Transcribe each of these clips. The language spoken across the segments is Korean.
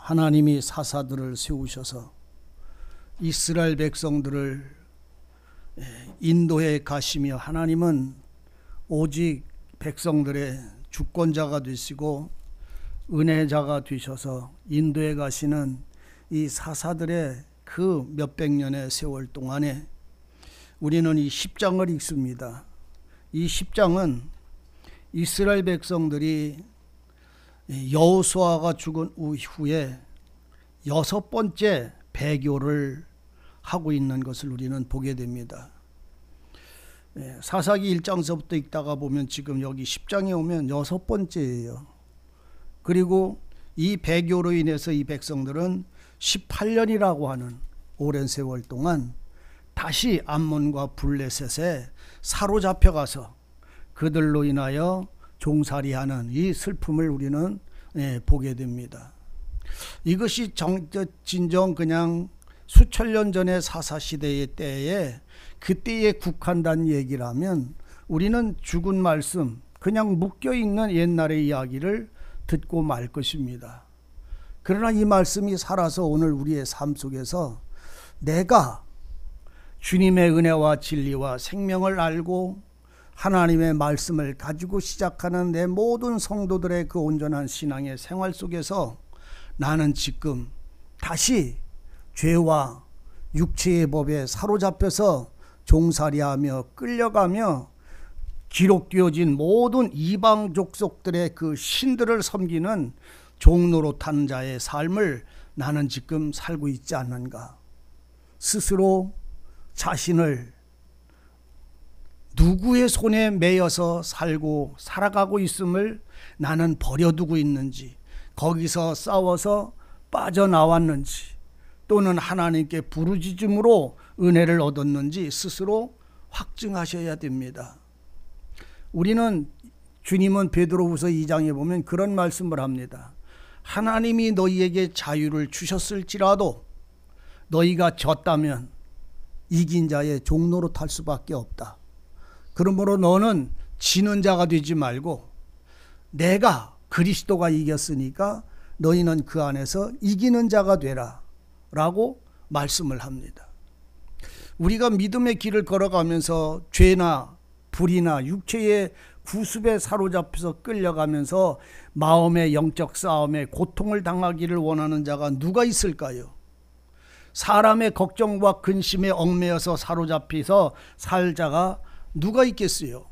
하나님이 사사들을 세우셔서 이스라엘 백성들을 인도해 가시며 하나님은 오직 백성들의 주권자가 되시고 은혜자가 되셔서 인도해 가시는 이 사사들의 그 몇백 년의 세월 동안에 우리는 이 10장을 읽습니다. 이 10장은 이스라엘 백성들이 여호수아가 죽은 이후에 6번째 배교를 하고 있는 것을 우리는 보게 됩니다. 사사기 1장서부터 읽다가 보면 지금 여기 10장에 오면 6번째예요. 그리고 이 배교로 인해서 이 백성들은 18년이라고 하는 오랜 세월 동안 다시 암몬과 블레셋에 사로잡혀가서 그들로 인하여 종살이하는 이 슬픔을 우리는 보게 됩니다. 이것이 진정 그냥 수천 년 전의 사사시대의 때에 그때에 국한된 얘기라면 우리는 죽은 말씀, 그냥 묶여있는 옛날의 이야기를 듣고 말 것입니다. 그러나 이 말씀이 살아서 오늘 우리의 삶 속에서 내가 주님의 은혜와 진리와 생명을 알고 하나님의 말씀을 가지고 시작하는 내 모든 성도들의 그 온전한 신앙의 생활 속에서 나는 지금 다시 죄와 육체의 법에 사로잡혀서 종살이하며 끌려가며 기록되어진 모든 이방 족속들의 그 신들을 섬기는 종노릇한 자의 삶을 나는 지금 살고 있지 않는가. 스스로 자신을 누구의 손에 매여서 살아가고 있음을 나는 버려두고 있는지, 거기서 싸워서 빠져나왔는지, 또는 하나님께 부르짖음으로 은혜를 얻었는지 스스로 확증하셔야 됩니다. 우리는 주님은 베드로후서 2장에 보면 그런 말씀을 합니다. 하나님이 너희에게 자유를 주셨을지라도 너희가 졌다면 이긴 자의 종노릇할 수밖에 없다. 그러므로 너는 지는 자가 되지 말고 내가 그리스도가 이겼으니까 너희는 그 안에서 이기는 자가 되라 라고 말씀을 합니다. 우리가 믿음의 길을 걸어가면서 죄나 불이나 육체의 구습에 사로잡혀서 끌려가면서 마음의 영적 싸움에 고통을 당하기를 원하는 자가 누가 있을까요? 사람의 걱정과 근심에 얽매여서 사로잡혀서 살 자가 누가 있겠어요?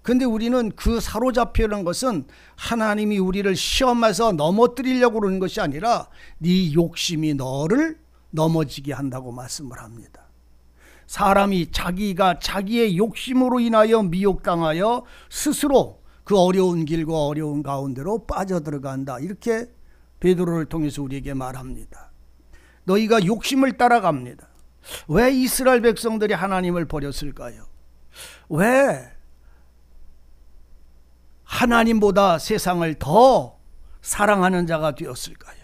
근데 우리는 그 사로잡히는 것은 하나님이 우리를 시험해서 넘어뜨리려고 그러는 것이 아니라 네 욕심이 너를 넘어지게 한다고 말씀을 합니다. 사람이 자기가 자기의 욕심으로 인하여 미혹당하여 스스로 그 어려운 길과 어려운 가운데로 빠져들어간다. 이렇게 베드로를 통해서 우리에게 말합니다. 너희가 욕심을 따라갑니다. 왜 이스라엘 백성들이 하나님을 버렸을까요? 왜 하나님보다 세상을 더 사랑하는 자가 되었을까요?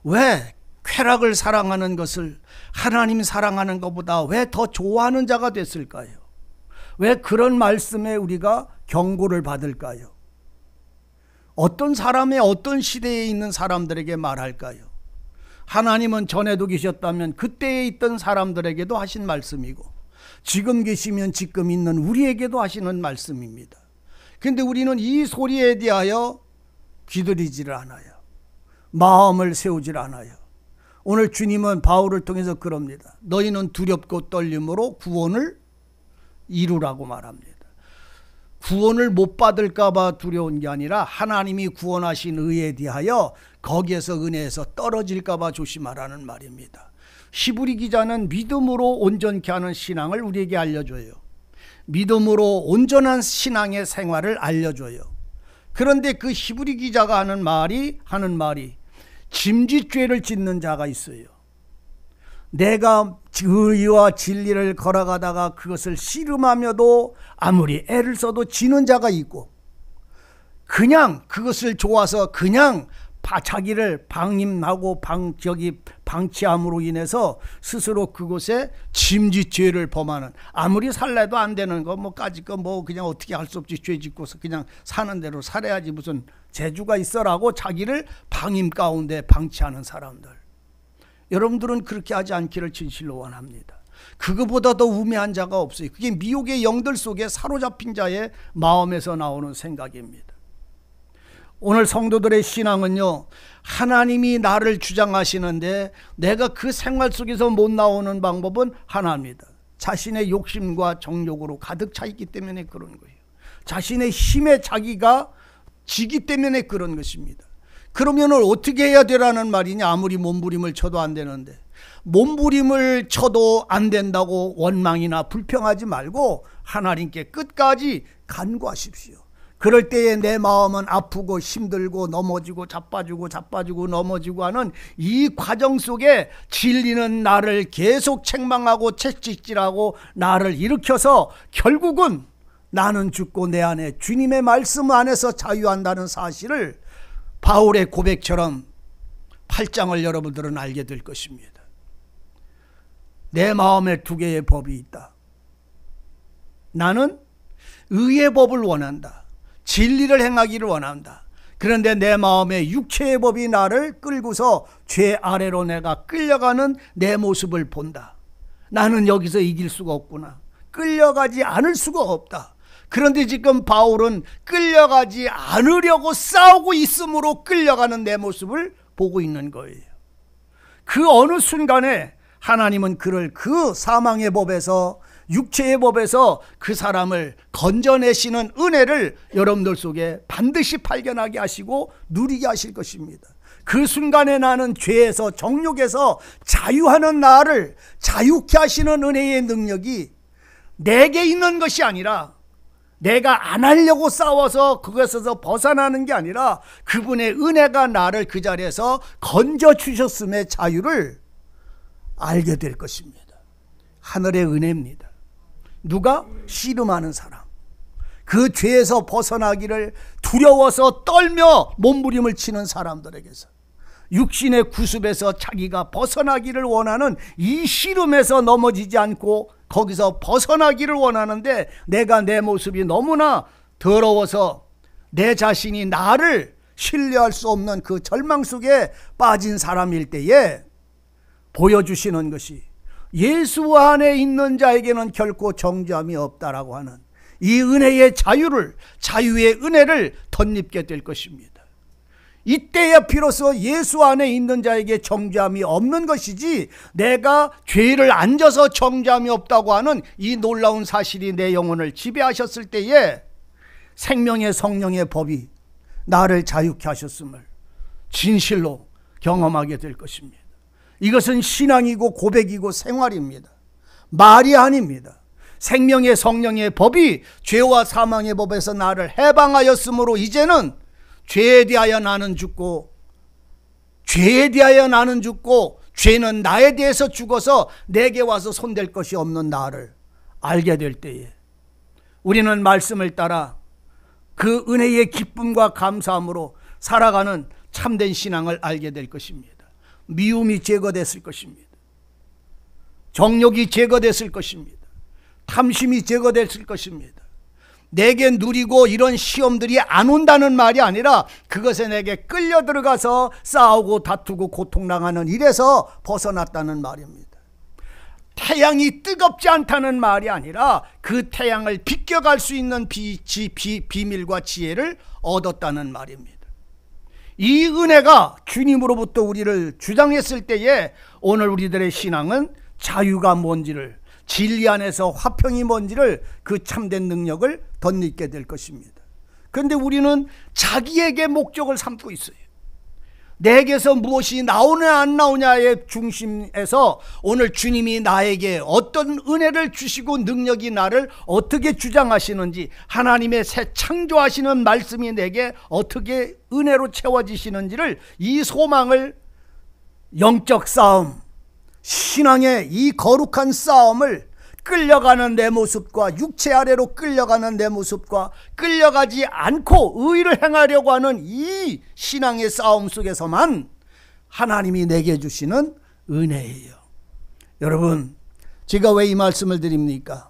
왜 쾌락을 사랑하는 것을 하나님 사랑하는 것보다 왜 더 좋아하는 자가 됐을까요? 왜 그런 말씀에 우리가 경고를 받을까요? 어떤 사람의 어떤 시대에 있는 사람들에게 말할까요? 하나님은 전에도 계셨다면 그때에 있던 사람들에게도 하신 말씀이고 지금 계시면 지금 있는 우리에게도 하시는 말씀입니다. 근데 우리는 이 소리에 대하여 귀들이지를 않아요. 마음을 세우질 않아요. 오늘 주님은 바울을 통해서 그럽니다. 너희는 두렵고 떨림으로 구원을 이루라고 말합니다. 구원을 못 받을까 봐 두려운 게 아니라 하나님이 구원하신 의에 대하여 거기에서 은혜에서 떨어질까 봐 조심하라는 말입니다. 히브리 기자는 믿음으로 온전케 하는 신앙을 우리에게 알려줘요. 믿음으로 온전한 신앙의 생활을 알려줘요. 그런데 그 히브리 기자가 하는 말이 짐짓죄를 짓는 자가 있어요. 내가 의와 진리를 걸어가다가 그것을 씨름하며도 아무리 애를 써도 지는 자가 있고, 그냥 그것을 좋아서 그냥 자기를 방임하고 방치함으로 인해서 스스로 그곳에 짐짓죄를 범하는, 아무리 살래도 안 되는 거 뭐 까짓 거 뭐 그냥 어떻게 할 수 없지, 죄 짓고서 그냥 사는 대로 살아야지 무슨 재주가 있어라고 자기를 방임 가운데 방치하는 사람들, 여러분들은 그렇게 하지 않기를 진실로 원합니다. 그거보다 더 우매한 자가 없어요. 그게 미혹의 영들 속에 사로잡힌 자의 마음에서 나오는 생각입니다. 오늘 성도들의 신앙은요, 하나님이 나를 주장하시는데 내가 그 생활 속에서 못 나오는 방법은 하나입니다. 자신의 욕심과 정욕으로 가득 차 있기 때문에 그런 거예요. 자신의 힘에 자기가 지기 때문에 그런 것입니다. 그러면 어떻게 해야 되라는 말이냐? 아무리 몸부림을 쳐도 안 되는데, 몸부림을 쳐도 안 된다고 원망이나 불평하지 말고 하나님께 끝까지 간구하십시오. 그럴 때에 내 마음은 아프고 힘들고 넘어지고 자빠지고 넘어지고 하는 이 과정 속에 진리는 나를 계속 책망하고 채찍질하고 나를 일으켜서 결국은 나는 죽고 내 안에 주님의 말씀 안에서 자유한다는 사실을 바울의 고백처럼 8장을 여러분들은 알게 될 것입니다. 내 마음에 두 개의 법이 있다. 나는 의의 법을 원한다. 진리를 행하기를 원한다. 그런데 내 마음에 육체의 법이 나를 끌고서 죄 아래로 내가 끌려가는 내 모습을 본다. 나는 여기서 이길 수가 없구나. 끌려가지 않을 수가 없다. 그런데 지금 바울은 끌려가지 않으려고 싸우고 있으므로 끌려가는 내 모습을 보고 있는 거예요. 그 어느 순간에 하나님은 그를 그 사망의 법에서, 육체의 법에서 그 사람을 건져내시는 은혜를 여러분들 속에 반드시 발견하게 하시고 누리게 하실 것입니다. 그 순간에 나는 죄에서, 정욕에서 자유하는 나를 자유케 하시는 은혜의 능력이 내게 있는 것이 아니라, 내가 안 하려고 싸워서 그것에서 벗어나는 게 아니라 그분의 은혜가 나를 그 자리에서 건져주셨음의 자유를 알게 될 것입니다. 하늘의 은혜입니다. 누가? 씨름하는 사람. 그 죄에서 벗어나기를 두려워서 떨며 몸부림을 치는 사람들에게서, 육신의 구습에서 자기가 벗어나기를 원하는 이 씨름에서 넘어지지 않고 거기서 벗어나기를 원하는데, 내가 내 모습이 너무나 더러워서 내 자신이 나를 신뢰할 수 없는 그 절망 속에 빠진 사람일 때에 보여주시는 것이, 예수 안에 있는 자에게는 결코 정죄함이 없다라고 하는 이 은혜의 자유를, 자유의 은혜를 덧입게 될 것입니다. 이때야 비로소 예수 안에 있는 자에게 정죄함이 없는 것이지, 내가 죄를 안져서 정죄함이 없다고 하는 이 놀라운 사실이 내 영혼을 지배하셨을 때에 생명의 성령의 법이 나를 자유케 하셨음을 진실로 경험하게 될 것입니다. 이것은 신앙이고 고백이고 생활입니다. 말이 아닙니다. 생명의 성령의 법이 죄와 사망의 법에서 나를 해방하였으므로 이제는 죄에 대하여 나는 죽고, 죄는 나에 대해서 죽어서 내게 와서 손댈 것이 없는 나를 알게 될 때에 우리는 말씀을 따라 그 은혜의 기쁨과 감사함으로 살아가는 참된 신앙을 알게 될 것입니다. 미움이 제거됐을 것입니다. 정욕이 제거됐을 것입니다. 탐심이 제거됐을 것입니다. 내게 누리고 이런 시험들이 안 온다는 말이 아니라 그것에 내게 끌려 들어가서 싸우고 다투고 고통당하는 일에서 벗어났다는 말입니다. 태양이 뜨겁지 않다는 말이 아니라 그 태양을 비껴갈 수 있는 비밀과 지혜를 얻었다는 말입니다. 이 은혜가 주님으로부터 우리를 주장했을 때에 오늘 우리들의 신앙은 자유가 뭔지를, 진리 안에서 화평이 뭔지를, 그 참된 능력을 덧입게 될 것입니다. 그런데 우리는 자기에게 목적을 삼고 있어요. 내게서 무엇이 나오냐 안 나오냐의 중심에서 오늘 주님이 나에게 어떤 은혜를 주시고 능력이 나를 어떻게 주장하시는지, 하나님의 새 창조하시는 말씀이 내게 어떻게 은혜로 채워지시는지를, 이 소망을, 영적 싸움, 신앙의 이 거룩한 싸움을, 끌려가는 내 모습과 육체 아래로 끌려가는 내 모습과 끌려가지 않고 의를 행하려고 하는 이 신앙의 싸움 속에서만 하나님이 내게 주시는 은혜예요. 여러분, 제가 왜 이 말씀을 드립니까?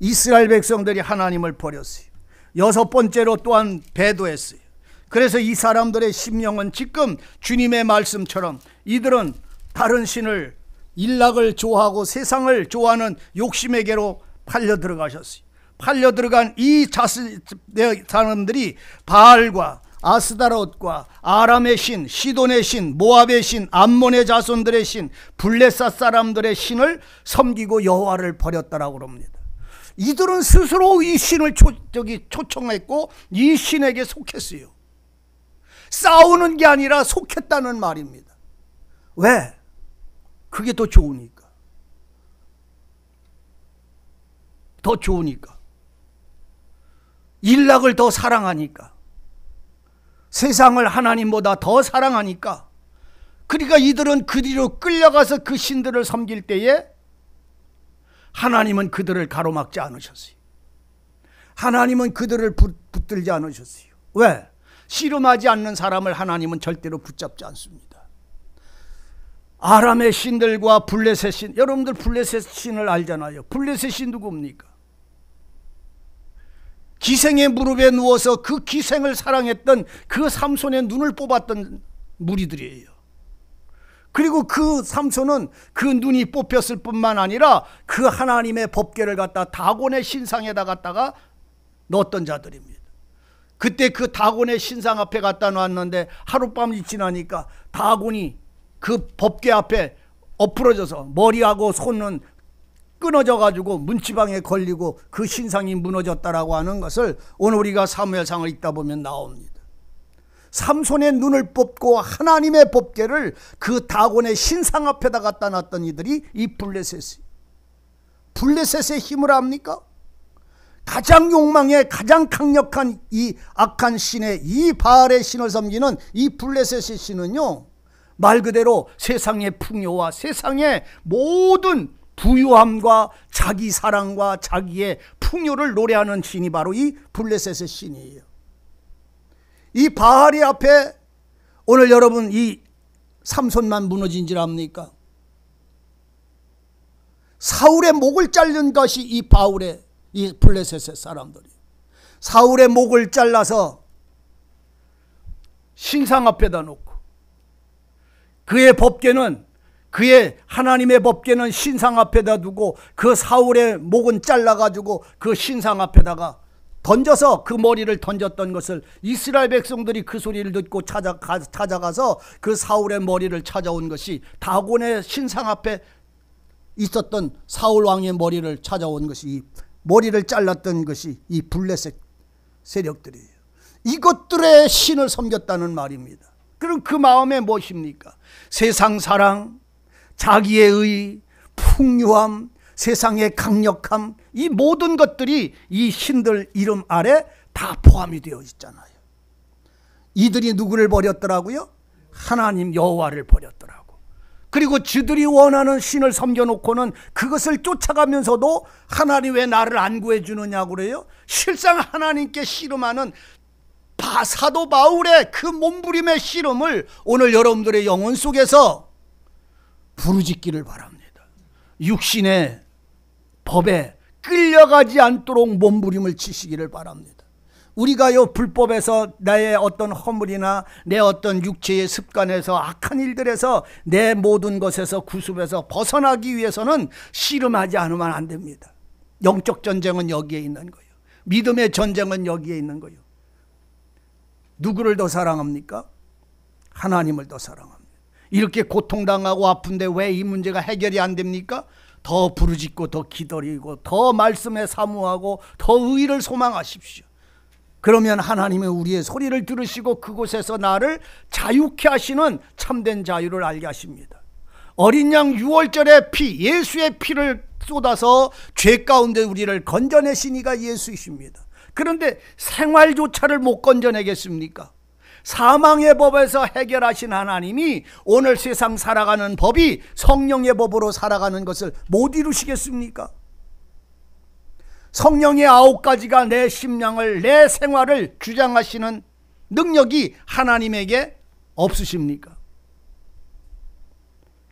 이스라엘 백성들이 하나님을 버렸어요. 여섯 번째로 또한 배도했어요. 그래서 이 사람들의 심령은 지금 주님의 말씀처럼 이들은 다른 신을, 일락을 좋아하고 세상을 좋아하는 욕심에게로 팔려 들어가셨어요. 팔려 들어간 이 사람들이 바알과 아스다롯과 아람의 신, 시돈의 신, 모압의 신, 암몬의 자손들의 신, 블레셋 사람들의 신을 섬기고 여호와를 버렸다라고 합니다. 이들은 스스로 이 신을 초청했고 이 신에게 속했어요. 싸우는 게 아니라 속했다는 말입니다. 왜? 그게 더 좋으니까. 더 좋으니까. 일락을 더 사랑하니까. 세상을 하나님보다 더 사랑하니까. 그러니까 이들은 그 뒤로 끌려가서 그 신들을 섬길 때에 하나님은 그들을 가로막지 않으셨어요. 하나님은 그들을 붙들지 않으셨어요. 왜? 씨름하지 않는 사람을 하나님은 절대로 붙잡지 않습니다. 아람의 신들과 블레셋 신, 여러분들 블레셋 신을 알잖아요. 블레셋 신 누굽니까? 기생의 무릎에 누워서 그 기생을 사랑했던 그 삼손의 눈을 뽑았던 무리들이에요. 그리고 그 삼손은 그 눈이 뽑혔을 뿐만 아니라 그 하나님의 법궤를 갖다 다곤의 신상에다 갖다가 넣었던 자들입니다. 그때 그 다곤의 신상 앞에 갖다 놨는데 하룻밤이 지나니까 다곤이 그 법궤 앞에 엎으러져서 머리하고 손은 끊어져 가지고 문지방에 걸리고 그 신상이 무너졌다라고 하는 것을 오늘 우리가 사무엘상을 읽다 보면 나옵니다. 삼손의 눈을 뽑고 하나님의 법궤를 그 다곤의 신상 앞에다 갖다 놨던 이들이 이 블레셋의 힘을 압니까? 가장 욕망에 가장 강력한 이 악한 신의 이 바알의 신을 섬기는 이 블레셋의 신은요, 말 그대로 세상의 풍요와 세상의 모든 부유함과 자기 사랑과 자기의 풍요를 노래하는 신이 바로 이 블레셋의 신이에요. 이 바알이 앞에 오늘 여러분 이 삼손만 무너진 줄 압니까? 사울의 목을 자른 것이 이 바울의 이 블레셋의 사람들이 사울의 목을 잘라서 신상 앞에다 놓고 그의 법궤는 그의 하나님의 법궤는 신상 앞에다 두고 그 사울의 목은 잘라가지고 그 신상 앞에다가 던져서 그 머리를 던졌던 것을 이스라엘 백성들이 그 소리를 듣고 찾아가서 그 사울의 머리를 찾아온 것이 다곤의 신상 앞에 있었던 사울 왕의 머리를 찾아온 것이 머리를 잘랐던 것이 이 블레셋 세력들이에요. 이것들의 신을 섬겼다는 말입니다. 그럼 그 마음에 무엇입니까? 세상 사랑, 자기의 의, 풍요함, 세상의 강력함, 이 모든 것들이 이 신들 이름 아래 다 포함이 되어 있잖아요. 이들이 누구를 버렸더라고요? 하나님 여호와를 버렸더라고. 그리고 저들이 원하는 신을 섬겨놓고는 그것을 쫓아가면서도 하나님 왜 나를 안 구해주느냐고 그래요? 실상 하나님께 씨름하는 사도 바울의 그 몸부림의 씨름을 오늘 여러분들의 영혼 속에서 부르짖기를 바랍니다. 육신의 법에 끌려가지 않도록 몸부림을 치시기를 바랍니다. 우리가요, 불법에서 나의 어떤 허물이나 내 어떤 육체의 습관에서 악한 일들에서 내 모든 것에서 구습에서 벗어나기 위해서는 씨름하지 않으면 안 됩니다. 영적 전쟁은 여기에 있는 거예요. 믿음의 전쟁은 여기에 있는 거예요. 누구를 더 사랑합니까? 하나님을 더 사랑합니다. 이렇게 고통당하고 아픈데 왜 이 문제가 해결이 안 됩니까? 더 부르짖고 더 기다리고 더 말씀에 사모하고 더 의를 소망하십시오. 그러면 하나님은 우리의 소리를 들으시고 그곳에서 나를 자유케 하시는 참된 자유를 알게 하십니다. 어린 양 유월절의 피, 예수의 피를 쏟아서 죄 가운데 우리를 건져내신 이가 예수이십니다. 그런데 생활조차를 못 건져내겠습니까? 사망의 법에서 해결하신 하나님이 오늘 세상 살아가는 법이 성령의 법으로 살아가는 것을 못 이루시겠습니까? 성령의 9가지가 내 심령을, 내 생활을 주장하시는 능력이 하나님에게 없으십니까?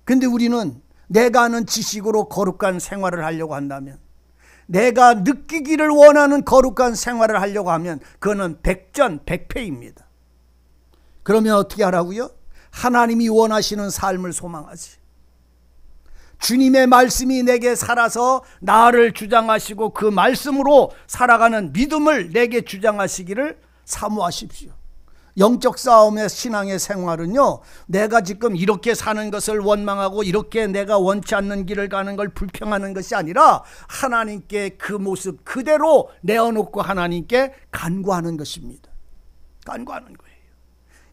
근데 우리는 내가 아는 지식으로 거룩한 생활을 하려고 한다면, 내가 느끼기를 원하는 거룩한 생활을 하려고 하면 그거는 백전백패입니다. 그러면 어떻게 하라고요? 하나님이 원하시는 삶을 소망하지. 주님의 말씀이 내게 살아서 나를 주장하시고 그 말씀으로 살아가는 믿음을 내게 주장하시기를 사모하십시오. 영적 싸움의 신앙의 생활은요, 내가 지금 이렇게 사는 것을 원망하고 이렇게 내가 원치 않는 길을 가는 걸 불평하는 것이 아니라 하나님께 그 모습 그대로 내어놓고 하나님께 간구하는 것입니다. 간구하는 거예요.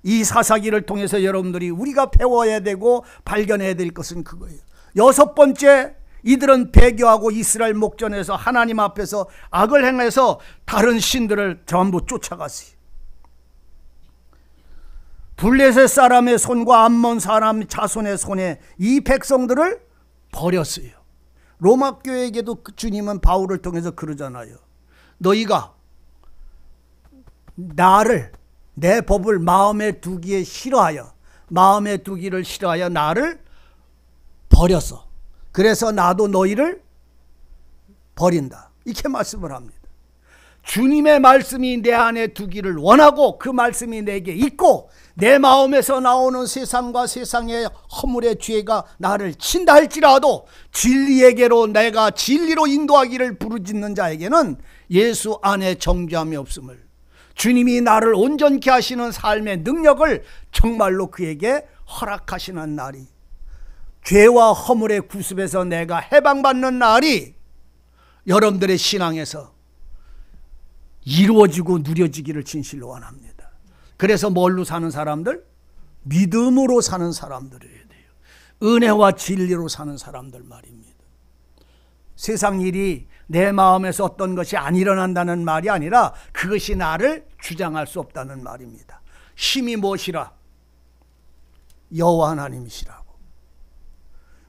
이 사사기를 통해서 여러분들이 우리가 배워야 되고 발견해야 될 것은 그거예요. 여섯 번째, 이들은 배교하고 이스라엘 목전에서 하나님 앞에서 악을 행해서 다른 신들을 전부 쫓아갔어요. 블레셋 사람의 손과 암몬 사람 자손의 손에 이 백성들을 버렸어요. 로마 교회에게도 주님은 바울을 통해서 그러잖아요. 너희가 나를, 내 법을 마음에 두기에 싫어하여, 마음에 두기를 싫어하여 나를 버렸어. 그래서 나도 너희를 버린다. 이렇게 말씀을 합니다. 주님의 말씀이 내 안에 두기를 원하고 그 말씀이 내게 있고 내 마음에서 나오는 세상과 세상의 허물의 죄가 나를 친다 할지라도 진리에게로 내가 진리로 인도하기를 부르짖는 자에게는 예수 안에 정죄함이 없음을, 주님이 나를 온전케 하시는 삶의 능력을 정말로 그에게 허락하시는 날이, 죄와 허물의 구습에서 내가 해방받는 날이 여러분들의 신앙에서 이루어지고 누려지기를 진실로 원합니다. 그래서 뭘로 사는 사람들? 믿음으로 사는 사람들이어야 돼요. 은혜와 진리로 사는 사람들 말입니다. 세상 일이 내 마음에서 어떤 것이 안 일어난다는 말이 아니라 그것이 나를 주장할 수 없다는 말입니다. 힘이 무엇이라? 여호와 하나님이시라고.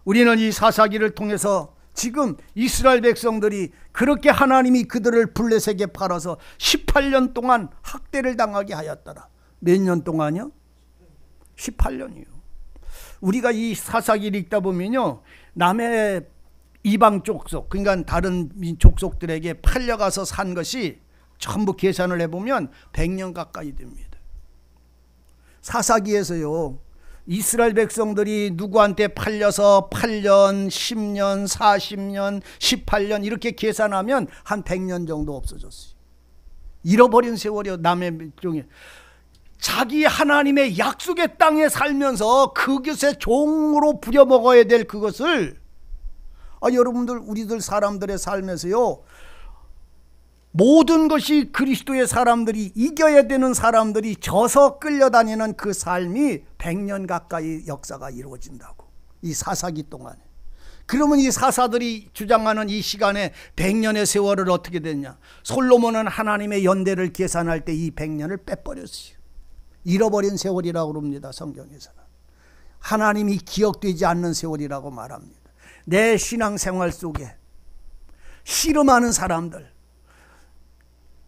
우리는 이 사사기를 통해서 지금 이스라엘 백성들이 그렇게 하나님이 그들을 블레셋에 팔아서 18년 동안 학대를 당하게 하였더라. 몇 년 동안요? 18년이요. 우리가 이 사사기를 읽다 보면요, 남의 이방 족속, 그러니까 다른 족속들에게 팔려가서 산 것이 전부 계산을 해보면 100년 가까이 됩니다. 사사기에서요, 이스라엘 백성들이 누구한테 팔려서 8년, 10년, 40년, 18년 이렇게 계산하면 한 100년 정도 없어졌어요. 잃어버린 세월이요. 남의 종에 자기 하나님의 약속의 땅에 살면서 그것의 종으로 부려먹어야 될 그것을, 여러분들 우리들 사람들의 삶에서요, 모든 것이 그리스도의 사람들이 이겨야 되는 사람들이 져서 끌려다니는 그 삶이 100년 가까이 역사가 이루어진다고, 이 사사기 동안에. 그러면 이 사사들이 주장하는 이 시간에 100년의 세월을 어떻게 됐냐? 솔로몬은 하나님의 연대를 계산할 때 이 100년을 빼버렸어요. 잃어버린 세월이라고 그럽니다. 성경에서는 하나님이 기억되지 않는 세월이라고 말합니다. 내 신앙생활 속에 씨름하는 사람들,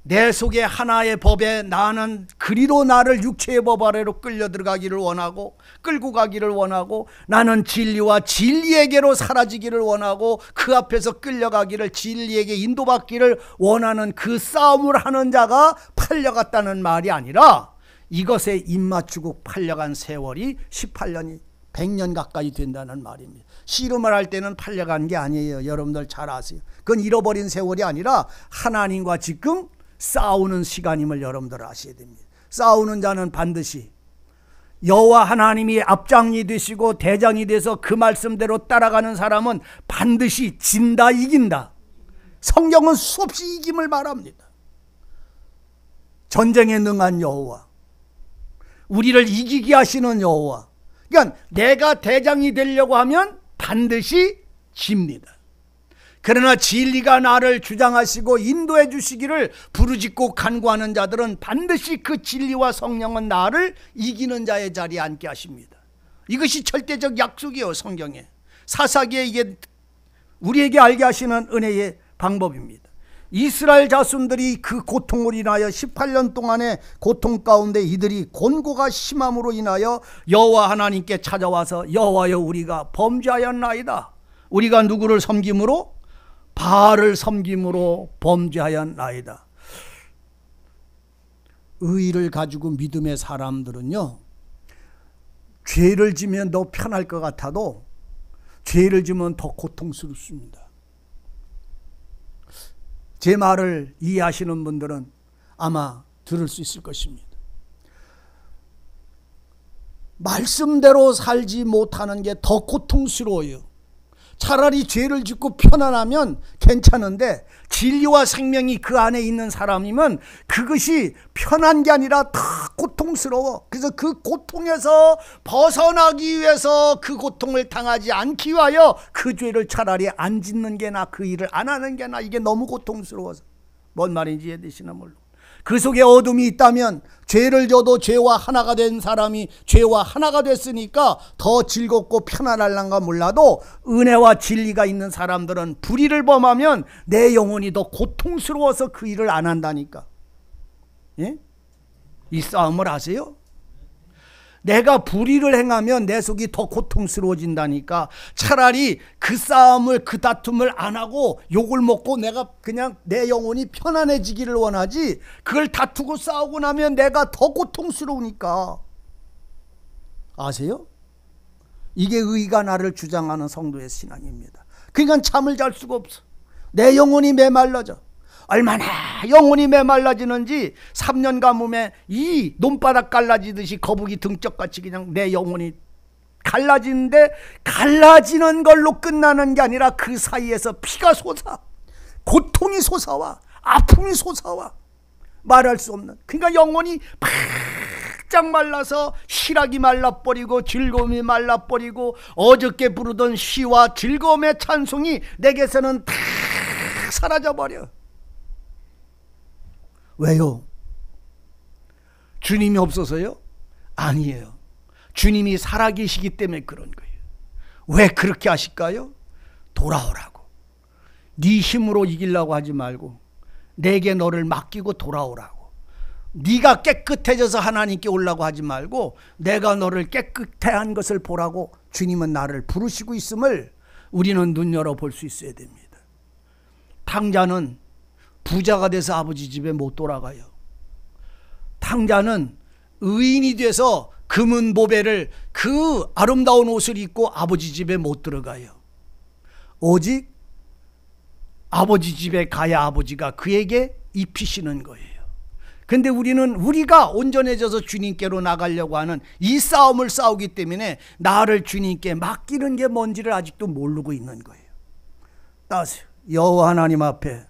내 속에 하나의 법에 나는 그리로 나를 육체의 법 아래로 끌려 들어가기를 원하고 끌고 가기를 원하고 나는 진리와 진리에게로 사라지기를 원하고 그 앞에서 끌려가기를, 진리에게 인도받기를 원하는 그 싸움을 하는 자가 팔려갔다는 말이 아니라 이것에 입맞추고 팔려간 세월이 18년이 100년 가까이 된다는 말입니다. 씨름을 할 때는 팔려간 게 아니에요. 여러분들 잘 아세요. 그건 잃어버린 세월이 아니라 하나님과 지금 싸우는 시간임을 여러분들 아셔야 됩니다. 싸우는 자는 반드시 여호와 하나님이 앞장이 되시고 대장이 돼서 그 말씀대로 따라가는 사람은 반드시 진다, 이긴다. 성경은 수없이 이김을 말합니다. 전쟁에 능한 여호와, 우리를 이기게 하시는 여호와. 그러니까 내가 대장이 되려고 하면 반드시 집니다. 그러나 진리가 나를 주장하시고 인도해 주시기를 부르짖고 간구하는 자들은 반드시 그 진리와 성령은 나를 이기는 자의 자리에 앉게 하십니다. 이것이 절대적 약속이에요. 성경에. 사사기에 이게 우리에게 알게 하시는 은혜의 방법입니다. 이스라엘 자손들이 그 고통을 인하여 18년 동안의 고통 가운데 이들이 곤고가 심함으로 인하여 여호와 하나님께 찾아와서 여호와여 우리가 범죄하였나이다. 우리가 누구를 섬김으로? 바알을 섬김으로 범죄하였나이다. 의의를 가지고 믿음의 사람들은요, 죄를 지면 더 편할 것 같아도 죄를 지면 더 고통스럽습니다. 제 말을 이해하시는 분들은 아마 들을 수 있을 것입니다. 말씀대로 살지 못하는 게 더 고통스러워요. 차라리 죄를 짓고 편안하면 괜찮은데 진리와 생명이 그 안에 있는 사람이면 그것이 편한 게 아니라 더 고통스러워. 그래서 그 고통에서 벗어나기 위해서 그 고통을 당하지 않기 위하여 그 죄를 차라리 안 짓는 게 나, 그 일을 안 하는 게 나. 이게 너무 고통스러워서. 뭔 말인지 이해되시나 몰라. 그 속에 어둠이 있다면 죄를 져도 죄와 하나가 된 사람이 죄와 하나가 됐으니까 더 즐겁고 편안할란가 몰라도 은혜와 진리가 있는 사람들은 불의를 범하면 내 영혼이 더 고통스러워서 그 일을 안 한다니까. 예? 이 싸움을 아세요? 내가 불의를 행하면 내 속이 더 고통스러워진다니까. 차라리 그 싸움을, 그 다툼을 안 하고 욕을 먹고 내가 그냥 내 영혼이 편안해지기를 원하지, 그걸 다투고 싸우고 나면 내가 더 고통스러우니까. 아세요? 이게 의가 나를 주장하는 성도의 신앙입니다. 그러니까 잠을 잘 수가 없어. 내 영혼이 메말라져. 얼마나 영혼이 메말라지는지 3년 가뭄에 이 논바닥 갈라지듯이 거북이 등짝같이 그냥 내 영혼이 갈라지는데, 갈라지는 걸로 끝나는 게 아니라 그 사이에서 피가 솟아, 고통이 솟아와, 아픔이 솟아와, 말할 수 없는. 그러니까 영혼이 바짝 말라서 희락이 말라버리고 즐거움이 말라버리고 어저께 부르던 시와 즐거움의 찬송이 내게서는 다 사라져버려. 왜요? 주님이 없어서요? 아니에요. 주님이 살아계시기 때문에 그런 거예요. 왜 그렇게 하실까요? 돌아오라고. 네 힘으로 이기려고 하지 말고 내게 너를 맡기고 돌아오라고. 네가 깨끗해져서 하나님께 오려고 하지 말고 내가 너를 깨끗한 것을 보라고 주님은 나를 부르시고 있음을 우리는 눈 열어 볼 수 있어야 됩니다. 탕자는 부자가 돼서 아버지 집에 못 돌아가요. 탕자는 의인이 돼서 금은 보배를, 그 아름다운 옷을 입고 아버지 집에 못 들어가요. 오직 아버지 집에 가야 아버지가 그에게 입히시는 거예요. 근데 우리가 온전해져서 주님께로 나가려고 하는 이 싸움을 싸우기 때문에 나를 주님께 맡기는 게 뭔지를 아직도 모르고 있는 거예요. 따세요. 여호와 하나님 앞에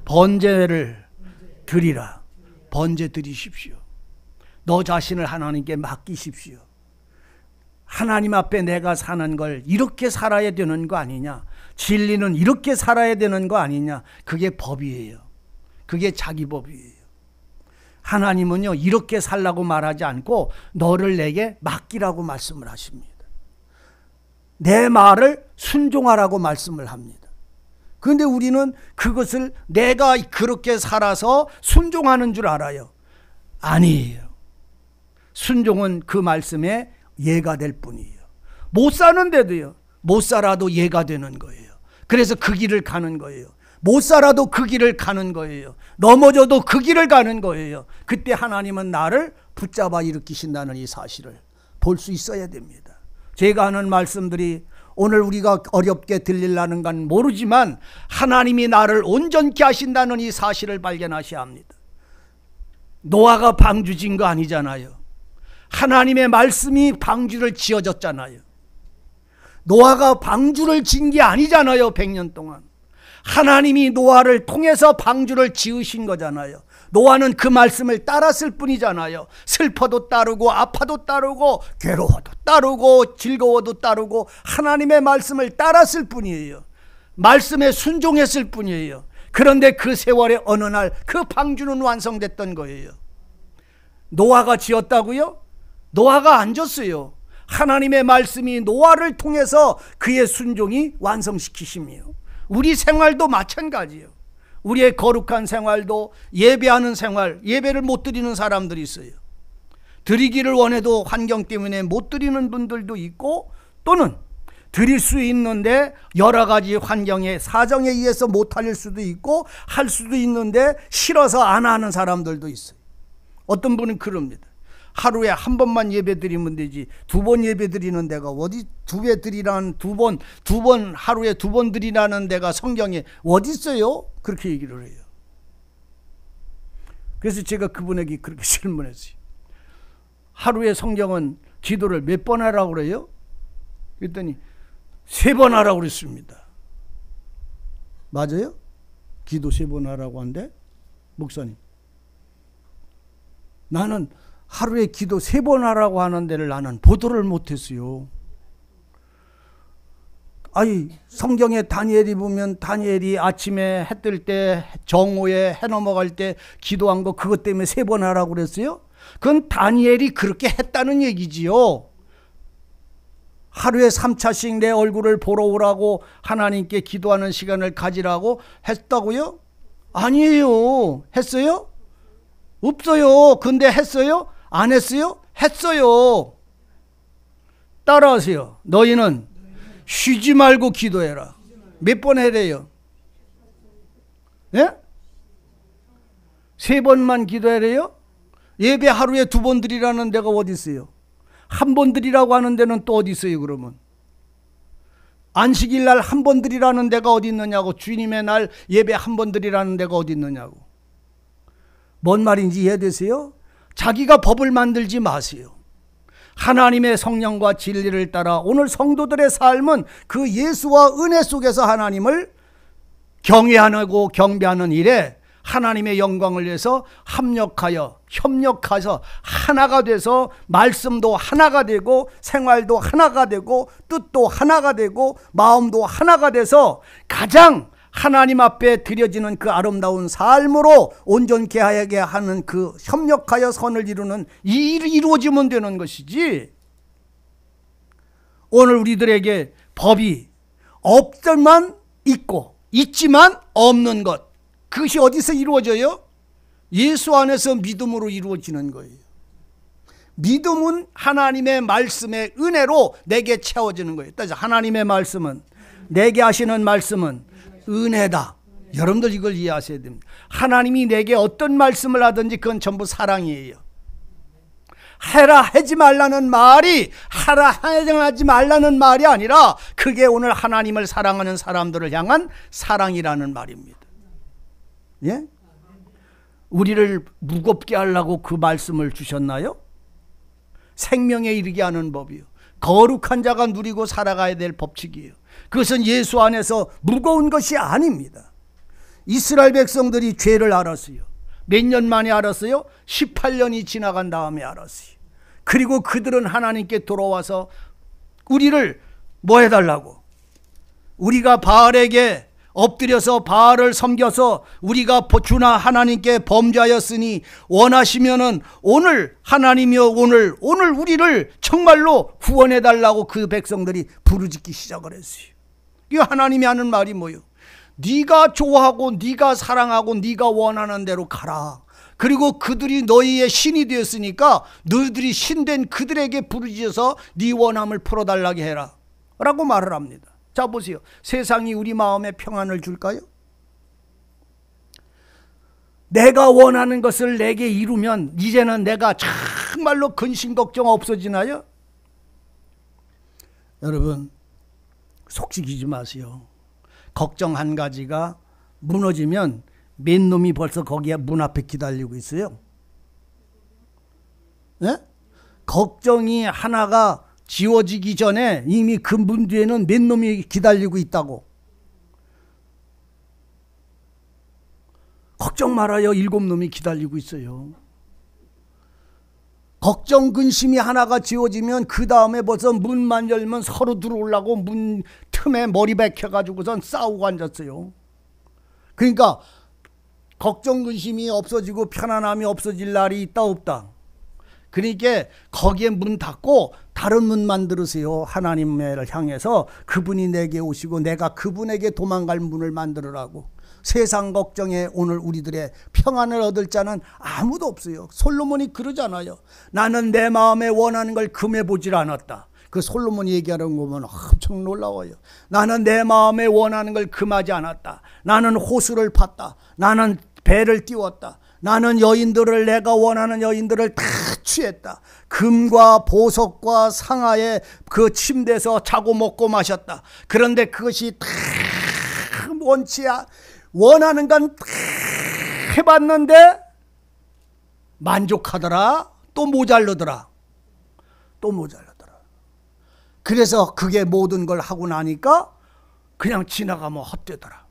번제를 드리라. 번제 드리십시오. 너 자신을 하나님께 맡기십시오. 하나님 앞에 내가 사는 걸 이렇게 살아야 되는 거 아니냐, 진리는 이렇게 살아야 되는 거 아니냐. 그게 법이에요. 그게 자기 법이에요. 하나님은요 이렇게 살라고 말하지 않고 너를 내게 맡기라고 말씀을 하십니다. 내 말을 순종하라고 말씀을 합니다. 그런데 우리는 그것을 내가 그렇게 살아서 순종하는 줄 알아요. 아니에요. 순종은 그 말씀에 예가 될 뿐이에요. 못 사는데도요, 못 살아도 예가 되는 거예요. 그래서 그 길을 가는 거예요. 못 살아도 그 길을 가는 거예요. 넘어져도 그 길을 가는 거예요. 그때 하나님은 나를 붙잡아 일으키신다는 이 사실을 볼 수 있어야 됩니다. 제가 하는 말씀들이 오늘 우리가 어렵게 들리려는 건 모르지만 하나님이 나를 온전케 하신다는 이 사실을 발견하셔야 합니다. 노아가 방주 진 거 아니잖아요. 하나님의 말씀이 방주를 지어줬잖아요. 노아가 방주를 진 게 아니잖아요. 100년 동안 하나님이 노아를 통해서 방주를 지으신 거잖아요. 노아는 그 말씀을 따랐을 뿐이잖아요. 슬퍼도 따르고 아파도 따르고 괴로워도 따르고 즐거워도 따르고 하나님의 말씀을 따랐을 뿐이에요. 말씀에 순종했을 뿐이에요. 그런데 그 세월의 어느 날 그 방주는 완성됐던 거예요. 노아가 지었다고요? 노아가 안 졌어요. 하나님의 말씀이 노아를 통해서 그의 순종이 완성시키심이에요. 우리 생활도 마찬가지예요. 우리의 거룩한 생활도 예배하는 생활, 예배를 못 드리는 사람들이 있어요. 드리기를 원해도 환경 때문에 못 드리는 분들도 있고, 또는 드릴 수 있는데 여러 가지 환경에 사정에 의해서 못할 수도 있고 할 수도 있는데 싫어서 안 하는 사람들도 있어요. 어떤 분은 그럽니다. 하루에 한 번만 예배 드리면 되지 2번 예배 드리는 데가 어디, 2배 드리라는 두 번 하루에 2번 드리라는 데가 성경에 어디 있어요? 그렇게 얘기를 해요. 그래서 제가 그분에게 그렇게 질문했어요. 하루에 성경은 기도를 몇 번 하라고 그래요? 그랬더니 3번 하라고 그랬습니다. 맞아요? 기도 3번 하라고 한대? 목사님, 나는 하루에 기도 3번 하라고 하는 데를 나는 보도를 못했어요. 아니, 성경에 다니엘이 보면 다니엘이 아침에 해 뜰 때, 정오에 해 넘어갈 때 기도한 거 그것 때문에 3번 하라고 그랬어요? 그건 다니엘이 그렇게 했다는 얘기지요. 하루에 3차씩 내 얼굴을 보러 오라고 하나님께 기도하는 시간을 가지라고 했다고요? 아니에요. 했어요? 없어요. 근데 했어요? 안 했어요? 했어요. 따라하세요. 너희는 쉬지 말고 기도해라. 몇 번 해래요? 예? 3번만 기도해래요? 예배 하루에 2번 드리라는 데가 어디 있어요? 1번 드리라고 하는 데는 또 어디 있어요? 그러면 안식일 날 1번 드리라는 데가 어디 있느냐고, 주님의 날 예배 1번 드리라는 데가 어디 있느냐고. 뭔 말인지 이해되세요? 자기가 법을 만들지 마세요. 하나님의 성령과 진리를 따라 오늘 성도들의 삶은 그 예수와 은혜 속에서 하나님을 경외하고 경배하는 일에 하나님의 영광을 위해서 협력해서 하나가 돼서 말씀도 하나가 되고 생활도 하나가 되고 뜻도 하나가 되고 마음도 하나가 돼서 가장 하나님 앞에 드려지는 그 아름다운 삶으로 온전케 하게 하는 그 협력하여 선을 이루는 이 일이 이루어지면 되는 것이지, 오늘 우리들에게 법이 없지만 있고 있지만 없는 것, 그것이 어디서 이루어져요? 예수 안에서 믿음으로 이루어지는 거예요. 믿음은 하나님의 말씀의 은혜로 내게 채워지는 거예요. 따라서 하나님의 말씀은, 내게 하시는 말씀은 은혜다. 여러분들 이걸 이해하셔야 됩니다. 하나님이 내게 어떤 말씀을 하든지 그건 전부 사랑이에요. 해라 하지 말라는 말이 하라 하지 말라는 말이 아니라 그게 오늘 하나님을 사랑하는 사람들을 향한 사랑이라는 말입니다. 예? 우리를 무겁게 하려고 그 말씀을 주셨나요? 생명에 이르게 하는 법이요, 거룩한 자가 누리고 살아가야 될 법칙이에요. 그것은 예수 안에서 무거운 것이 아닙니다. 이스라엘 백성들이 죄를 알았어요. 몇 년 만에 알았어요? 18년이 지나간 다음에 알았어요. 그리고 그들은 하나님께 돌아와서 우리를 뭐 해달라고? 우리가 바알에게 엎드려서 바알을 섬겨서 우리가 주나 하나님께 범죄하였으니 원하시면은 오늘 하나님이여 오늘 우리를 정말로 구원해달라고 그 백성들이 부르짖기 시작을 했어요. 이 하나님이 하는 말이 뭐예요? 네가 좋아하고 네가 사랑하고 네가 원하는 대로 가라. 그리고 그들이 너희의 신이 되었으니까 너희들이 신된 그들에게 부르짖어서 네 원함을 풀어달라게 해라 라고 말을 합니다. 자 보세요. 세상이 우리 마음에 평안을 줄까요? 내가 원하는 것을 내게 이루면 이제는 내가 정말로 근심 걱정 없어지나요? 여러분 속삭이지 마세요. 걱정 한 가지가 무너지면 몇 놈이 벌써 거기에 문 앞에 기다리고 있어요. 네? 걱정이 하나가 지워지기 전에 이미 그 문 뒤에는 몇 놈이 기다리고 있다고. 걱정 말아요. 7놈이 기다리고 있어요. 걱정 근심이 하나가 지워지면 그 다음에 벌써 문만 열면 서로 들어오려고 문 틈에 머리 박혀가지고선 싸우고 앉았어요. 그러니까 걱정 근심이 없어지고 편안함이 없어질 날이 있다 없다. 그러니까 거기에 문 닫고 다른 문 만들으세요. 하나님을 향해서 그분이 내게 오시고 내가 그분에게 도망갈 문을 만들으라고. 세상 걱정에 오늘 우리들의 평안을 얻을 자는 아무도 없어요. 솔로몬이 그러잖아요. 나는 내 마음에 원하는 걸 금해 보질 않았다. 그 솔로몬이 얘기하는 거 보면 엄청 놀라워요. 나는 내 마음에 원하는 걸 금하지 않았다. 나는 호수를 팠다. 나는 배를 띄웠다. 나는 여인들을, 내가 원하는 여인들을 다 취했다. 금과 보석과 상하의 그 침대에서 자고 먹고 마셨다. 그런데 그것이 다 원치야. 원하는 건 다 해봤는데 만족하더라. 또 모자르더라. 또 모자르더라. 그래서 그게 모든 걸 하고 나니까 그냥 지나가면 헛되더라.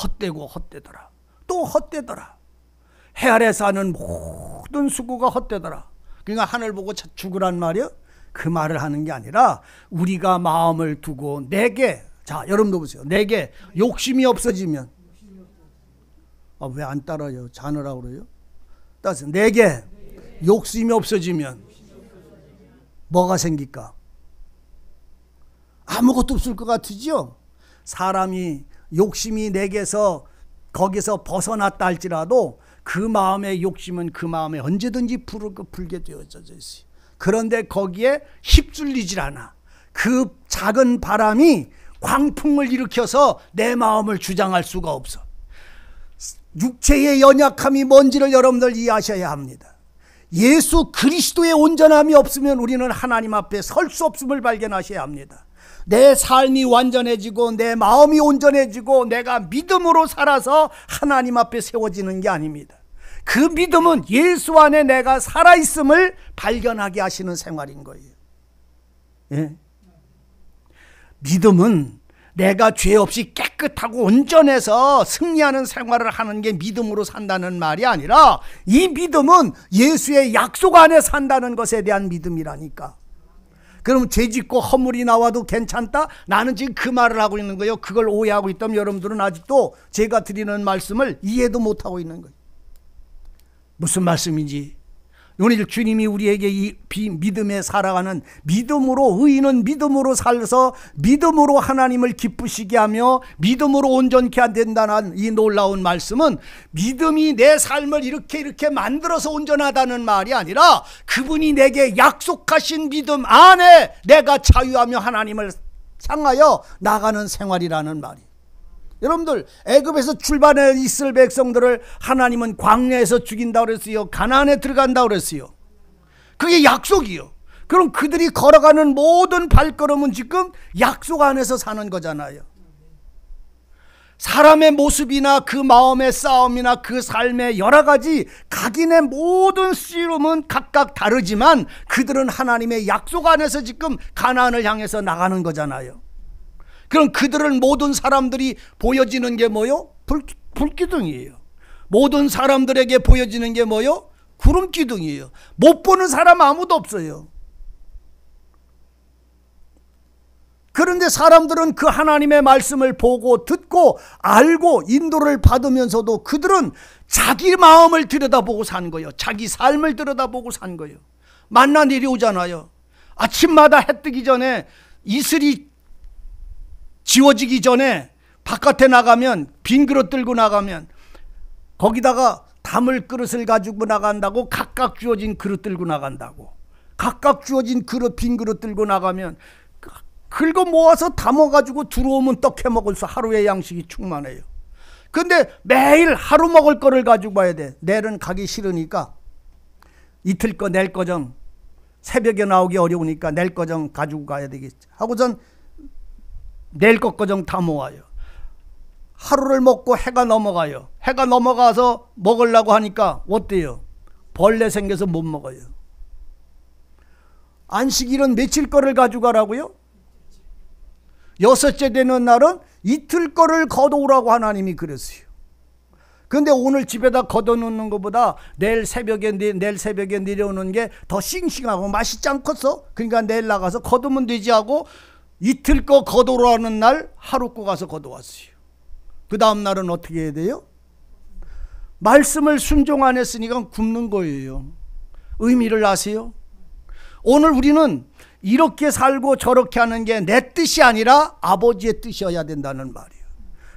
헛되고 헛되더라. 또 헛되더라. 해 아래 사는 모든 수고가 헛되더라. 그러니까 하늘 보고 죽으란 말이요. 그 말을 하는 게 아니라 우리가 마음을 두고 내게, 자 여러분도 보세요. 내게 욕심이 없어지면, 왜 안 따라요? 자느라고 그래요? 따라서 내게 욕심이 없어지면 뭐가 생길까? 아무것도 없을 것 같으죠? 사람이 욕심이 내게서 거기서 벗어났다 할지라도 그 마음의 욕심은 그 마음에 언제든지 불게 되어져 있어요. 그런데 거기에 휩쓸리질 않아. 그 작은 바람이 광풍을 일으켜서 내 마음을 주장할 수가 없어. 육체의 연약함이 뭔지를 여러분들 이해하셔야 합니다. 예수 그리스도의 온전함이 없으면 우리는 하나님 앞에 설 수 없음을 발견하셔야 합니다. 내 삶이 완전해지고 내 마음이 온전해지고 내가 믿음으로 살아서 하나님 앞에 세워지는 게 아닙니다. 그 믿음은 예수 안에 내가 살아있음을 발견하게 하시는 생활인 거예요. 예? 믿음은 내가 죄 없이 깨끗하고 온전해서 승리하는 생활을 하는 게 믿음으로 산다는 말이 아니라 이 믿음은 예수의 약속 안에 산다는 것에 대한 믿음이라니까. 그럼 죄 짓고 허물이 나와도 괜찮다? 나는 지금 그 말을 하고 있는 거예요. 그걸 오해하고 있다면 여러분들은 아직도 제가 드리는 말씀을 이해도 못하고 있는 거예요. 무슨 말씀인지. 오늘 주님이 우리에게 이 믿음에 살아가는, 믿음으로, 의인은 믿음으로 살아서 믿음으로 하나님을 기쁘시게 하며 믿음으로 온전케 된다는 이 놀라운 말씀은 믿음이 내 삶을 이렇게 만들어서 온전하다는 말이 아니라 그분이 내게 약속하신 믿음 안에 내가 자유하며 하나님을 향하여 나가는 생활이라는 말이에요. 여러분들, 애굽에서 출발해 있을 백성들을 하나님은 광야에서 죽인다고 그랬어요? 가나안에 들어간다고 그랬어요? 그게 약속이요. 그럼 그들이 걸어가는 모든 발걸음은 지금 약속 안에서 사는 거잖아요. 사람의 모습이나 그 마음의 싸움이나 그 삶의 여러 가지 각인의 모든 씨름은 각각 다르지만 그들은 하나님의 약속 안에서 지금 가나안을 향해서 나가는 거잖아요. 그럼 그들은 모든 사람들이 보여지는 게 뭐요? 불기둥이에요. 모든 사람들에게 보여지는 게 뭐요? 구름기둥이에요. 못 보는 사람 아무도 없어요. 그런데 사람들은 그 하나님의 말씀을 보고 듣고 알고 인도를 받으면서도 그들은 자기 마음을 들여다보고 산 거예요. 자기 삶을 들여다보고 산 거예요. 만나 내려오잖아요. 아침마다 해 뜨기 전에 이슬이 지워지기 전에 바깥에 나가면, 빈 그릇 들고 나가면 거기다가 담을 그릇을 가지고 나간다고, 각각 주어진 그릇 들고 나간다고. 각각 주어진 그릇, 빈 그릇 들고 나가면 긁어 모아서 담아가지고 들어오면 떡해 먹을 수 하루의 양식이 충만해요. 근데 매일 하루 먹을 거를 가지고 와야 돼. 내일은 가기 싫으니까 이틀 거 낼 거정, 새벽에 나오기 어려우니까 낼 거정 가지고 가야 되겠지 하고선 내일 것 거정 다 모아요. 하루를 먹고 해가 넘어가요. 해가 넘어가서 먹으려고 하니까 어때요? 벌레 생겨서 못 먹어요. 안식일은 며칠 거를 가져가라고요? 6째 되는 날은 이틀 거를 걷어오라고 하나님이 그랬어요. 그런데 오늘 집에다 걷어놓는 것보다 내일 새벽에 내려오는 게 더 싱싱하고 맛있지 않겠어? 그러니까 내일 나가서 걷으면 되지 하고 이틀 거 걷어오라는 날 하루 거 가서 걷어왔어요. 그 다음 날은 어떻게 해야 돼요? 말씀을 순종 안 했으니까 굶는 거예요. 의미를 아세요? 오늘 우리는 이렇게 살고 저렇게 하는 게 내 뜻이 아니라 아버지의 뜻이어야 된다는 말이에요.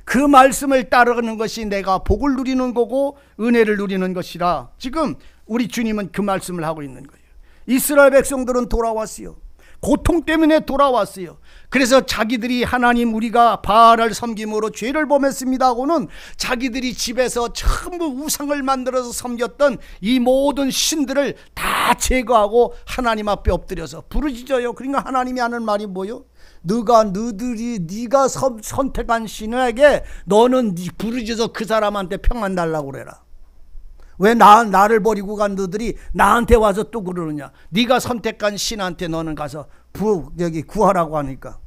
그 말씀을 따르는 것이 내가 복을 누리는 거고 은혜를 누리는 것이라 지금 우리 주님은 그 말씀을 하고 있는 거예요. 이스라엘 백성들은 돌아왔어요. 고통 때문에 돌아왔어요. 그래서 자기들이 하나님 우리가 바알을 섬김으로 죄를 범했습니다 하고는 자기들이 집에서 전부 우상을 만들어서 섬겼던 이 모든 신들을 다 제거하고 하나님 앞에 엎드려서 부르짖어요. 그러니까 하나님이 하는 말이 뭐요? 네가 선택한 신에게 너는 부르짖어서 그 사람한테 평안 달라고 그래라. 왜 나를 버리고 간 너들이 나한테 와서 또 그러느냐? 네가 선택한 신한테 너는 가서 구하라고 하니까.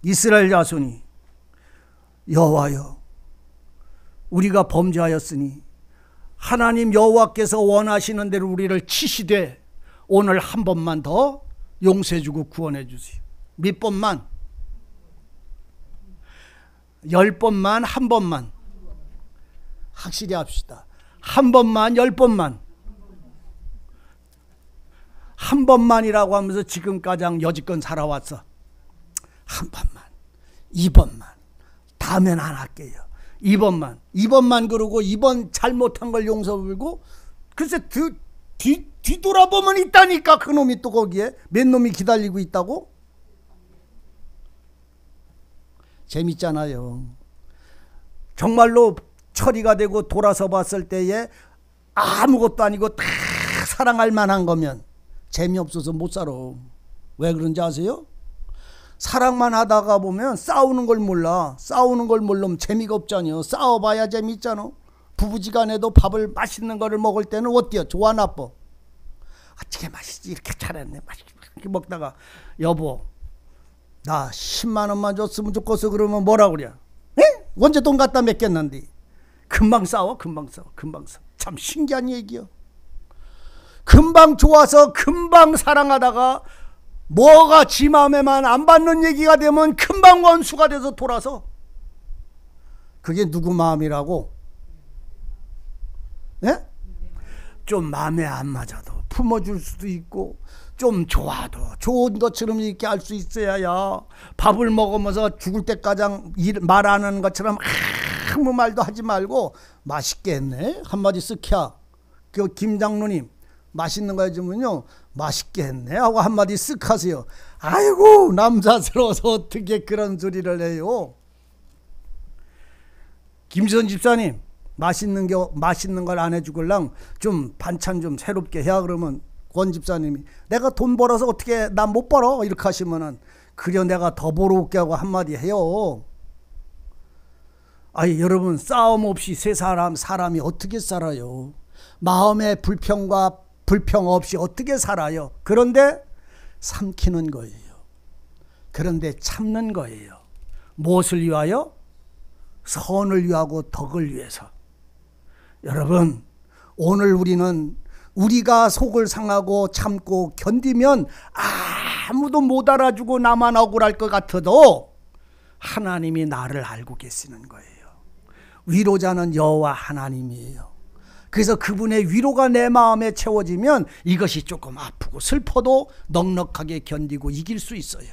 이스라엘 자손이 여호와여 우리가 범죄하였으니 하나님 여호와께서 원하시는 대로 우리를 치시되 오늘 한 번만 더 용서해 주고 구원해 주세요. 몇 번만? 10번만, 한 번만. 확실히 합시다. 한 번만, 10번만. 한 번만이라고 하면서 지금까지 여지껏 살아왔어. 한 번만, 2번만. 다음엔 안 할게요. 2번만 그러고 2번 잘못한 걸 용서 빌고 글쎄 뒤돌아보면 있다니까. 그놈이 또 거기에 몇 놈이 기다리고 있다고? 재밌잖아요. 정말로 처리가 되고 돌아서 봤을 때에 아무것도 아니고 다 사랑할 만한 거면 재미없어서 못 살아. 왜 그런지 아세요? 사랑만 하다가 보면 싸우는 걸 몰라. 싸우는 걸 모르면 재미가 없잖아요. 싸워봐야 재미있잖아. 부부지간에도 밥을 맛있는 거를 먹을 때는 어때요? 좋아 나빠? 어떻게 맛있지? 이렇게 잘했네. 맛있게 이렇게 먹다가 여보 나 10만 원만 줬으면 좋겠어. 그러면 뭐라고 그래? 에? 언제 돈 갖다 맺겠는데? 금방 싸워. 참 신기한 얘기요. 금방 좋아서 금방 사랑하다가 뭐가 지 마음에만 안 받는 얘기가 되면 금방 원수가 돼서 돌아서. 그게 누구 마음이라고? 예? 좀 마음에 안 맞아도 품어줄 수도 있고 좀 좋아도 좋은 것처럼 이렇게 할 수 있어야 밥을 먹으면서 죽을 때까지 말하는 것처럼 아무 말도 하지 말고 맛있게 했네 한마디 쓱 해. 그 김장로님 맛있는 거 해주면요 맛있게 했네 하고 한마디 쓱 하세요. 아이고 남사스러워서 어떻게 그런 소리를 해요. 김선 집사님 맛있는 걸 안 해주걸랑 좀 반찬 좀 새롭게 해야. 그러면 권 집사님이 내가 돈 벌어서 어떻게 난 못 벌어 이렇게 하시면은 그려 내가 더 벌어올게 하고 한마디 해요. 아니 여러분 싸움 없이 세 사람이 어떻게 살아요? 마음의 불평과 불평 없이 어떻게 살아요? 그런데 삼키는 거예요. 그런데 참는 거예요. 무엇을 위하여? 선을 위하고 덕을 위해서. 여러분 오늘 우리는 우리가 속을 상하고 참고 견디면 아무도 못 알아주고 나만 억울할 것 같아도 하나님이 나를 알고 계시는 거예요. 위로자는 여호와 하나님이에요. 그래서 그분의 위로가 내 마음에 채워지면 이것이 조금 아프고 슬퍼도 넉넉하게 견디고 이길 수 있어요.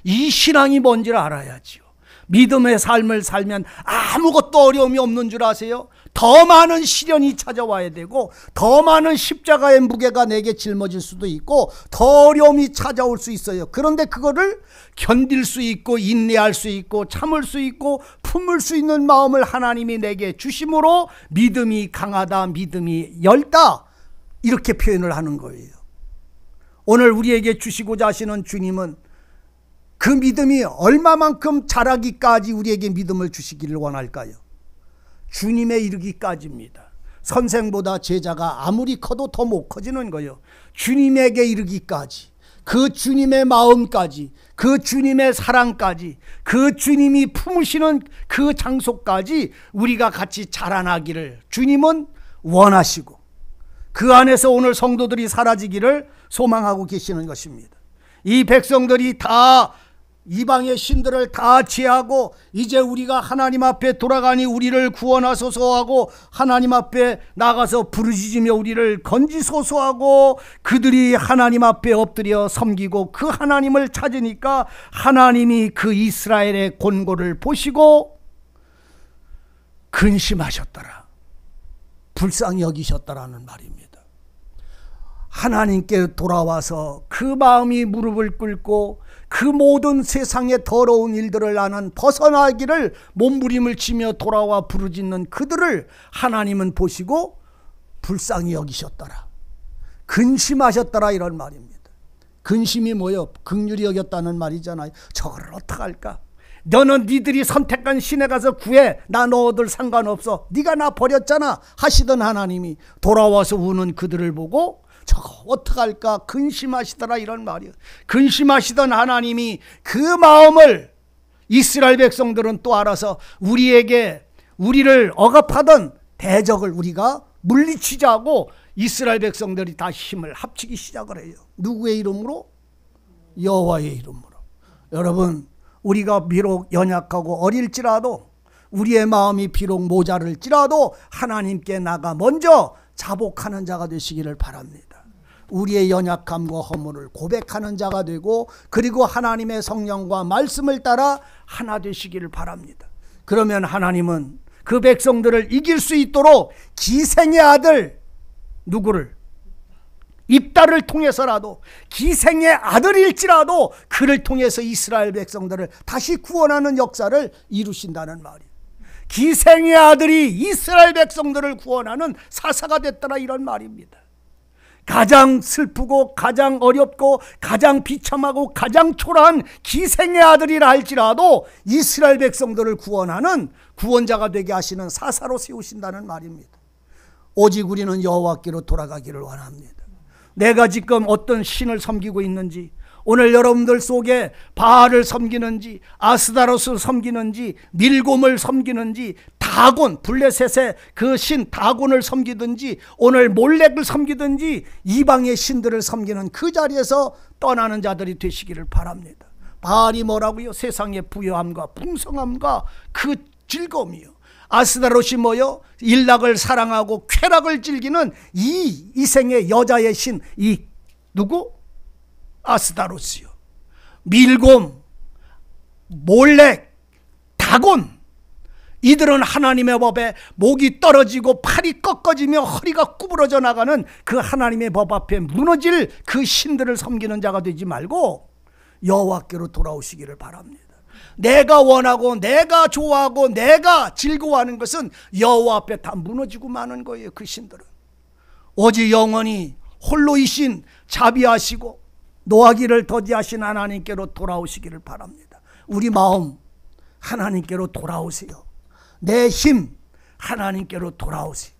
이 신앙이 뭔지를 알아야지요. 믿음의 삶을 살면 아무것도 어려움이 없는 줄 아세요? 더 많은 시련이 찾아와야 되고 더 많은 십자가의 무게가 내게 짊어질 수도 있고 더 어려움이 찾아올 수 있어요. 그런데 그거를 견딜 수 있고 인내할 수 있고 참을 수 있고 품을 수 있는 마음을 하나님이 내게 주심으로 믿음이 강하다, 믿음이 엷다 이렇게 표현을 하는 거예요. 오늘 우리에게 주시고자 하시는 주님은 그 믿음이 얼마만큼 자라기까지 우리에게 믿음을 주시기를 원할까요? 주님에 이르기까지입니다. 선생보다 제자가 아무리 커도 더 못 커지는 거예요. 주님에게 이르기까지, 그 주님의 마음까지, 그 주님의 사랑까지, 그 주님이 품으시는 그 장소까지 우리가 같이 자라나기를 주님은 원하시고 그 안에서 오늘 성도들이 사라지기를 소망하고 계시는 것입니다. 이 백성들이 다 이방의 신들을 다 제하고 이제 우리가 하나님 앞에 돌아가니 우리를 구원하소서 하고 하나님 앞에 나가서 부르짖으며 우리를 건지소서 하고 그들이 하나님 앞에 엎드려 섬기고 그 하나님을 찾으니까 하나님이 그 이스라엘의 곤고를 보시고 근심하셨더라, 불쌍히 여기셨다라는 말입니다. 하나님께 돌아와서 그 마음이 무릎을 꿇고 그 모든 세상의 더러운 일들을 나는 벗어나기를 몸부림을 치며 돌아와 부르짖는 그들을 하나님은 보시고 불쌍히 여기셨더라, 근심하셨더라, 이런 말입니다. 근심이 뭐요? 긍휼히 여겼다는 말이잖아요. 저거를 어떡할까? 너는 니들이 선택한 신에 가서 구해, 나 너희들 상관없어, 네가 나 버렸잖아 하시던 하나님이 돌아와서 우는 그들을 보고 저거 어떡할까 근심하시더라, 이런 말이에요. 근심하시던 하나님이 그 마음을 이스라엘 백성들은 또 알아서 우리를 억압하던 대적을 우리가 물리치자고 이스라엘 백성들이 다 힘을 합치기 시작을 해요. 누구의 이름으로? 여호와의 이름으로. 여러분, 우리가 비록 연약하고 어릴지라도, 우리의 마음이 비록 모자랄지라도 하나님께 나가 먼저 자복하는 자가 되시기를 바랍니다. 우리의 연약함과 허물을 고백하는 자가 되고 그리고 하나님의 성령과 말씀을 따라 하나 되시기를 바랍니다. 그러면 하나님은 그 백성들을 이길 수 있도록 기생의 아들, 누구를? 입다를 통해서라도, 기생의 아들일지라도 그를 통해서 이스라엘 백성들을 다시 구원하는 역사를 이루신다는 말이에요. 기생의 아들이 이스라엘 백성들을 구원하는 사사가 됐더라, 이런 말입니다. 가장 슬프고 가장 어렵고 가장 비참하고 가장 초라한 기생의 아들이라 할지라도 이스라엘 백성들을 구원하는 구원자가 되게 하시는 사사로 세우신다는 말입니다. 오직 우리는 여호와께로 돌아가기를 원합니다. 내가 지금 어떤 신을 섬기고 있는지, 오늘 여러분들 속에 바알을 섬기는지, 아스다로스를 섬기는지, 밀곰을 섬기는지, 다곤, 블레셋의 그 신 다곤을 섬기든지, 오늘 몰렉을 섬기든지 이방의 신들을 섬기는 그 자리에서 떠나는 자들이 되시기를 바랍니다. 바알이 뭐라고요? 세상의 부요함과 풍성함과 그 즐거움이요. 아스다롯이 뭐요? 일락을 사랑하고 쾌락을 즐기는 이 이생의 여자의 신, 이 누구? 아스다롯이요. 밀곰, 몰렉, 다곤, 이들은 하나님의 법에 목이 떨어지고 팔이 꺾어지며 허리가 구부러져 나가는 그 하나님의 법 앞에 무너질 그 신들을 섬기는 자가 되지 말고 여호와께로 돌아오시기를 바랍니다. 내가 원하고 내가 좋아하고 내가 즐거워하는 것은 여호와 앞에 다 무너지고 마는 거예요. 그 신들은 오직 영원히 홀로이신 자비하시고 노하기를 더디하신 하나님께로 돌아오시기를 바랍니다. 우리 마음 하나님께로 돌아오세요. 내 힘 하나님께로 돌아오세요.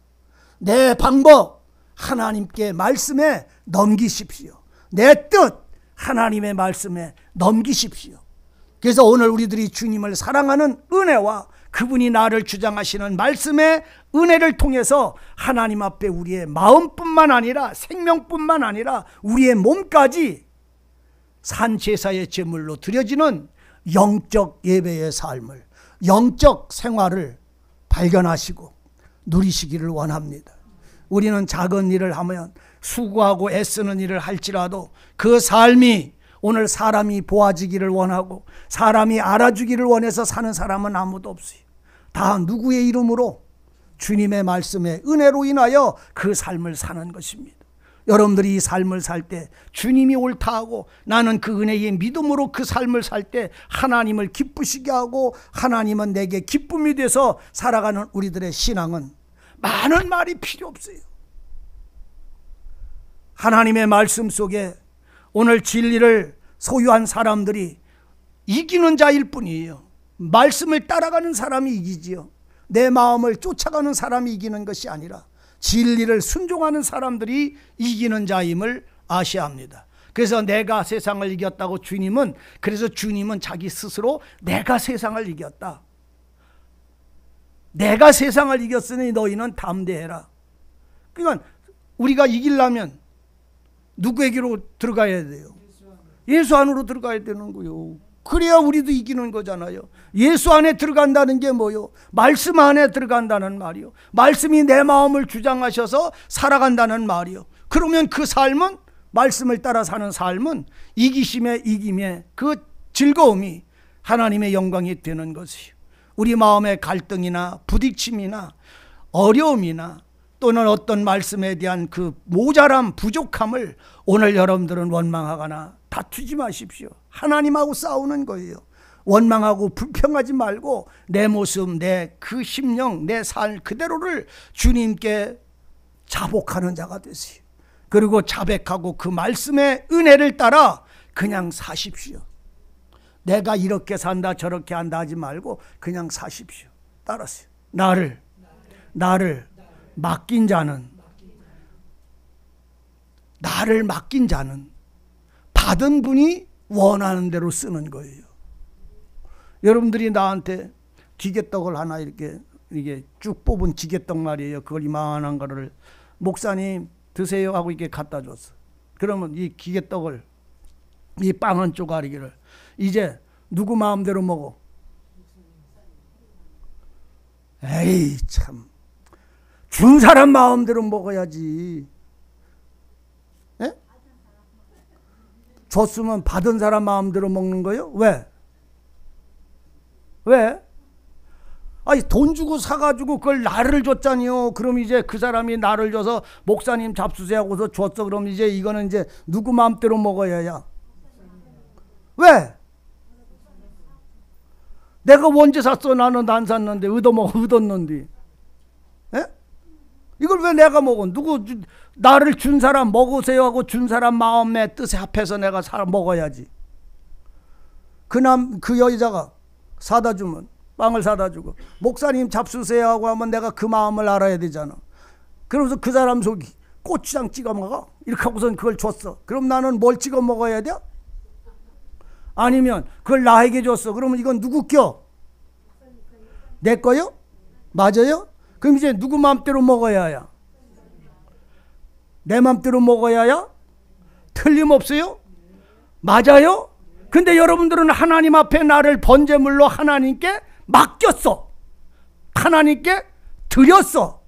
내 방법 하나님께 말씀에 넘기십시오. 내 뜻 하나님의 말씀에 넘기십시오. 그래서 오늘 우리들이 주님을 사랑하는 은혜와 그분이 나를 주장하시는 말씀의 은혜를 통해서 하나님 앞에 우리의 마음뿐만 아니라 생명뿐만 아니라 우리의 몸까지 산제사의 제물로 드려지는 영적 예배의 삶을, 영적 생활을 발견하시고 누리시기를 원합니다. 우리는 작은 일을 하면 수고하고 애쓰는 일을 할지라도 그 삶이 오늘 사람이 보아지기를 원하고 사람이 알아주기를 원해서 사는 사람은 아무도 없어요. 다 누구의 이름으로? 주님의 말씀의 은혜로 인하여 그 삶을 사는 것입니다. 여러분들이 이 삶을 살 때 주님이 옳다 하고 나는 그 은혜의 믿음으로 그 삶을 살 때 하나님을 기쁘시게 하고 하나님은 내게 기쁨이 돼서 살아가는 우리들의 신앙은 많은 말이 필요 없어요. 하나님의 말씀 속에 오늘 진리를 소유한 사람들이 이기는 자일 뿐이에요. 말씀을 따라가는 사람이 이기지요. 내 마음을 쫓아가는 사람이 이기는 것이 아니라 진리를 순종하는 사람들이 이기는 자임을 아셔야 합니다. 그래서 내가 세상을 이겼다고 그래서 주님은 자기 스스로 내가 세상을 이겼다. 내가 세상을 이겼으니 너희는 담대해라. 그러니까 우리가 이기려면 누구에게로 들어가야 돼요? 예수 안으로 들어가야 되는 거요. 그래야 우리도 이기는 거잖아요. 예수 안에 들어간다는 게 뭐요? 말씀 안에 들어간다는 말이요. 말씀이 내 마음을 주장하셔서 살아간다는 말이요. 그러면 그 삶은, 말씀을 따라 사는 삶은 이기심에 이김에 그 즐거움이 하나님의 영광이 되는 것이요. 우리 마음의 갈등이나 부딪힘이나 어려움이나 또는 어떤 말씀에 대한 그 모자람, 부족함을 오늘 여러분들은 원망하거나 다투지 마십시오. 하나님하고 싸우는 거예요. 원망하고 불평하지 말고 내 모습, 내 그 심령, 내 삶 그대로를 주님께 자복하는 자가 되세요. 그리고 자백하고 그 말씀의 은혜를 따라 그냥 사십시오. 내가 이렇게 산다 저렇게 한다 하지 말고 그냥 사십시오. 따라서요. 나를 맡긴 자는, 나를 맡긴 자는 받은 분이 원하는 대로 쓰는 거예요. 여러분들이 나한테 기계떡을 하나 이렇게 쭉 뽑은 기계떡 말이에요. 그걸 이만한 거를 목사님 드세요 하고 이렇게 갖다 줬어. 그러면 이 기계떡을, 이 빵 한 쪼가리를 이제 누구 마음대로 먹어? 에이 참, 준 사람 마음대로 먹어야지. 에? 줬으면 받은 사람 마음대로 먹는 거예요? 왜? 아니 돈 주고 사가지고 그걸 나를 줬잖아요. 그럼 이제 그 사람이 나를 줘서 목사님 잡수세요 하고서 줬어. 그럼 이제 이거는 이제 누구 마음대로 먹어야야. 왜? 내가 언제 샀어? 나는 안 샀는데 얻었는데. 에? 이걸 왜 내가 먹어? 나를 준 사람 먹으세요 하고 준 사람 마음의 뜻에 합해서 내가 먹어야지. 그 여자가 사다 주면, 빵을 사다 주고 목사님 잡수세요 하고 하면 내가 그 마음을 알아야 되잖아. 그러면서 그 사람 속이 고추장 찍어 먹어 이렇게 하고선 그걸 줬어. 그럼 나는 뭘 찍어 먹어야 돼? 아니면 그걸 나에게 줬어. 그러면 이건 누구 겨? 내 거요? 맞아요? 그럼 이제 누구 마음대로 먹어야야? 내 마음대로 먹어야야? 틀림없어요? 맞아요? 근데 여러분들은 하나님 앞에 나를 번제물로 하나님께 맡겼어. 하나님께 드렸어.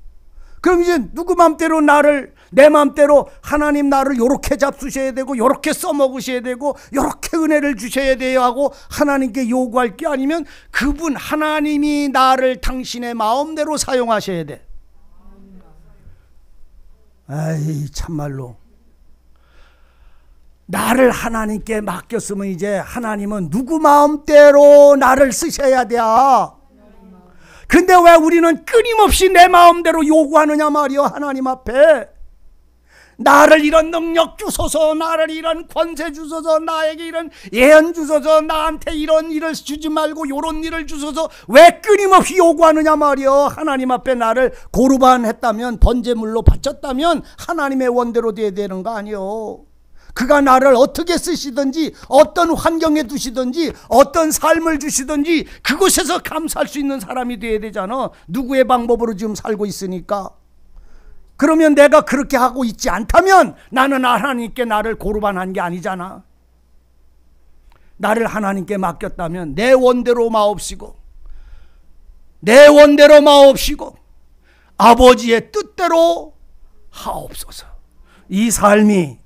그럼 이제 누구 마음대로 내 마음대로 하나님 나를 요렇게 잡수셔야 되고 요렇게 써먹으셔야 되고 요렇게 은혜를 주셔야 돼요 하고 하나님께 요구할 게 아니면 그분 하나님이 나를 당신의 마음대로 사용하셔야 돼. 아이 참말로 나를 하나님께 맡겼으면 이제 하나님은 누구 마음대로 나를 쓰셔야 돼. 근데 왜 우리는 끊임없이 내 마음대로 요구하느냐 말이요. 하나님 앞에 나를 이런 능력 주소서, 나를 이런 권세 주소서, 나에게 이런 예언 주소서, 나한테 이런 일을 주지 말고 요런 일을 주소서, 왜 끊임없이 요구하느냐 말이요. 하나님 앞에 나를 고르반 했다면, 번제물로 바쳤다면 하나님의 원대로 돼야 되는 거 아니요. 그가 나를 어떻게 쓰시든지, 어떤 환경에 두시든지, 어떤 삶을 주시든지 그곳에서 감사할 수 있는 사람이 돼야 되잖아. 누구의 방법으로 지금 살고 있으니까. 그러면 내가 그렇게 하고 있지 않다면 나는 하나님께 나를 고르반한 게 아니잖아. 나를 하나님께 맡겼다면 내 원대로 마옵시고, 내 원대로 마옵시고 아버지의 뜻대로 하옵소서. 이 삶이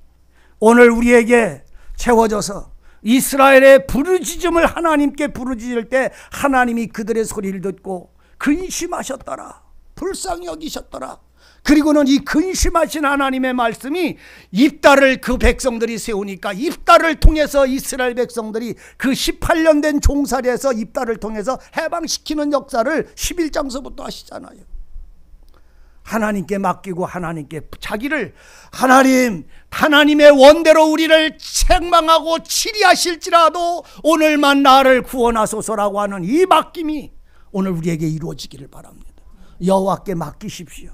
오늘 우리에게 채워져서 이스라엘의 부르짖음을 하나님께 부르짖을 때 하나님이 그들의 소리를 듣고 근심하셨더라, 불쌍히 여기셨더라. 그리고는 이 근심하신 하나님의 말씀이 입다를 그 백성들이 세우니까 입다를 통해서 이스라엘 백성들이 그 18년 된 종살이에서 입다를 통해서 해방시키는 역사를 11장서부터 하시잖아요. 하나님께 맡기고 하나님께 자기를 하나님의 원대로 우리를 책망하고 치리하실지라도 오늘만 나를 구원하소서라고 하는 이 맡김이 오늘 우리에게 이루어지기를 바랍니다. 여호와께 맡기십시오.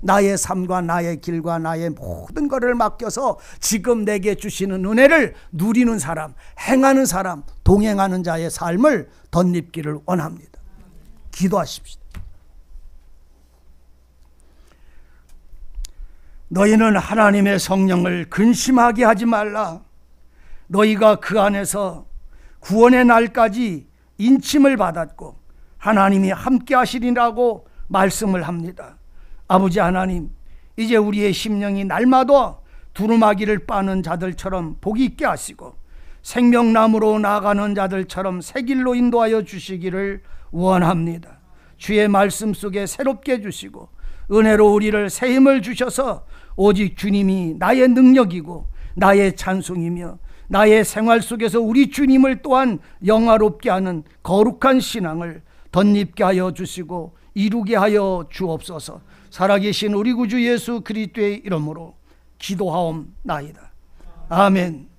나의 삶과 나의 길과 나의 모든 것을 맡겨서 지금 내게 주시는 은혜를 누리는 사람, 행하는 사람, 동행하는 자의 삶을 덧입기를 원합니다. 기도하십시오. 너희는 하나님의 성령을 근심하게 하지 말라. 너희가 그 안에서 구원의 날까지 인침을 받았고 하나님이 함께 하시리라고 말씀을 합니다. 아버지 하나님, 이제 우리의 심령이 날마다 두루마기를 빠는 자들처럼 복이 있게 하시고 생명나무로 나아가는 자들처럼 새 길로 인도하여 주시기를 원합니다. 주의 말씀 속에 새롭게 해주시고 은혜로 우리를 새 힘을 주셔서 오직 주님이 나의 능력이고 나의 찬송이며 나의 생활 속에서 우리 주님을 또한 영화롭게 하는 거룩한 신앙을 덧입게 하여 주시고 이루게 하여 주옵소서. 살아계신 우리 구주 예수 그리스도의 이름으로 기도하옵나이다. 아멘.